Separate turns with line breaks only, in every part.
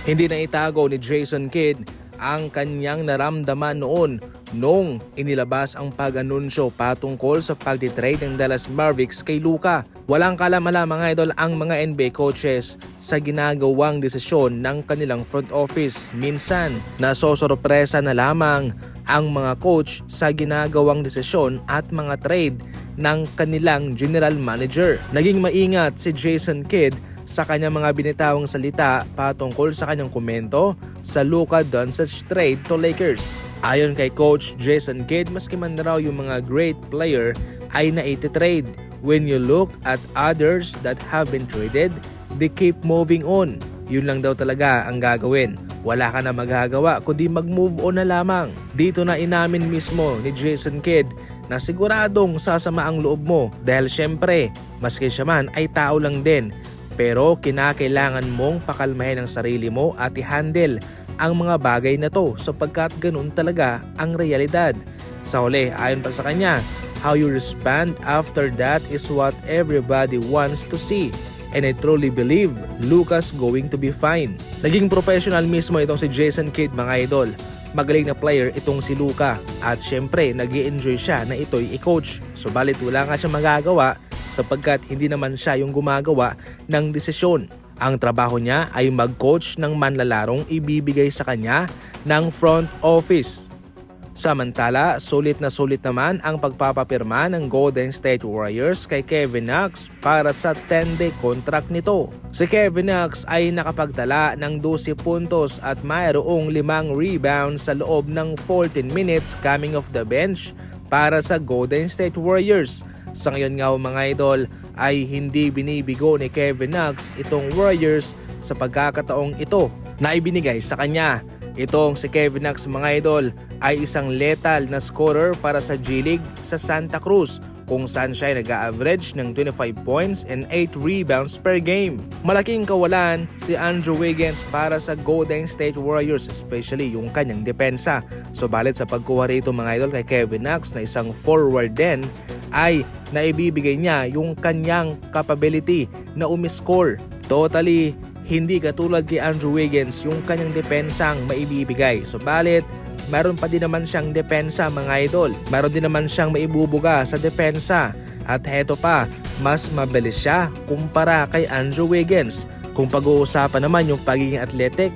Hindi na itago ni Jason Kidd ang kanyang naramdaman noon nung inilabas ang pag-anunsyo patungkol sa pagtitrade ng Dallas Mavericks kay Luka. Walang kalam-alam mga idol ang mga NBA coaches sa ginagawang desisyon ng kanilang front office. Minsan, nasosorpresa na lamang ang mga coach sa ginagawang desisyon at mga trade ng kanilang general manager. Naging maingat si Jason Kidd sa kanyang mga binitawang salita patungkol sa kanyang komento sa Luka Doncic trade to Lakers. Ayon kay Coach Jason Kidd, maski man raw yung mga great player ay naiti-trade. When you look at others that have been traded, they keep moving on. Yun lang daw talaga ang gagawin. Wala ka na magagawa kundi mag-move on na lamang. Dito na inamin mismo ni Jason Kidd na siguradong sasama ang loob mo dahil syempre, maski siya man ay tao lang din. Pero kinakailangan mong pakalmahin ang sarili mo at i-handle ang mga bagay na to sapagkat ganun talaga ang realidad. Sa huli, ayon pa sa kanya, how you respond after that is what everybody wants to see. And I truly believe Luka's going to be fine. Naging professional mismo itong si Jason Kidd mga idol. Magaling na player itong si Luka at syempre nag-i-enjoy siya na ito'y i-coach. Subalit wala nga siya magagawa sapagkat hindi naman siya yung gumagawa ng desisyon. Ang trabaho niya ay mag-coach ng manlalarong ibibigay sa kanya ng front office. Samantala, sulit naman ang pagpapapirma ng Golden State Warriors kay Kevin Knox para sa 10-day contract nito. Si Kevin Knox ay nakapagtala ng 12 puntos at mayroong 5 rebounds sa loob ng 14 minutes coming off the bench para sa Golden State Warriors. Sa ngayon nga mga idol ay hindi binibigo ni Kevin Knox itong Warriors sa pagkakataong ito na ibinigay sa kanya. Itong si Kevin Knox mga idol ay isang lethal na scorer para sa G-League sa Santa Cruz kung saan siya ay nag-average ng 25 points and 8 rebounds per game. Malaking kawalan si Andrew Wiggins para sa Golden State Warriors, especially yung kanyang depensa. Subalit sa pagkuha rito mga idol kay Kevin Knox na isang forward din ay naibibigay niya yung kanyang capability na umiscore. Totally hindi katulad kay Andrew Wiggins yung kanyang depensang maibibigay. Subalit, meron pa din naman siyang depensa mga idol. Meron din naman siyang maibubuga sa depensa. At heto pa, mas mabilis siya kumpara kay Andrew Wiggins. Kung pag-uusapan naman yung pagiging athletic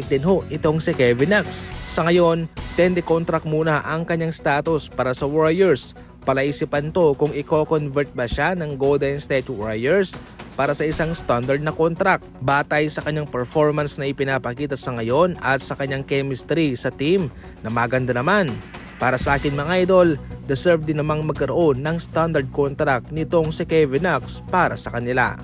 din ho itong si Kevin Knox. Sa ngayon, 10-day contract muna ang kanyang status para sa Warriors. Palaisipan to kung i-convert ba siya ng Golden State Warriors para sa isang standard na contract. Batay sa kanyang performance na ipinapakita sa ngayon at sa kanyang chemistry sa team na maganda naman. Para sa akin mga idol, deserve din namang magkaroon ng standard contract nitong si Kevin Knox para sa kanila.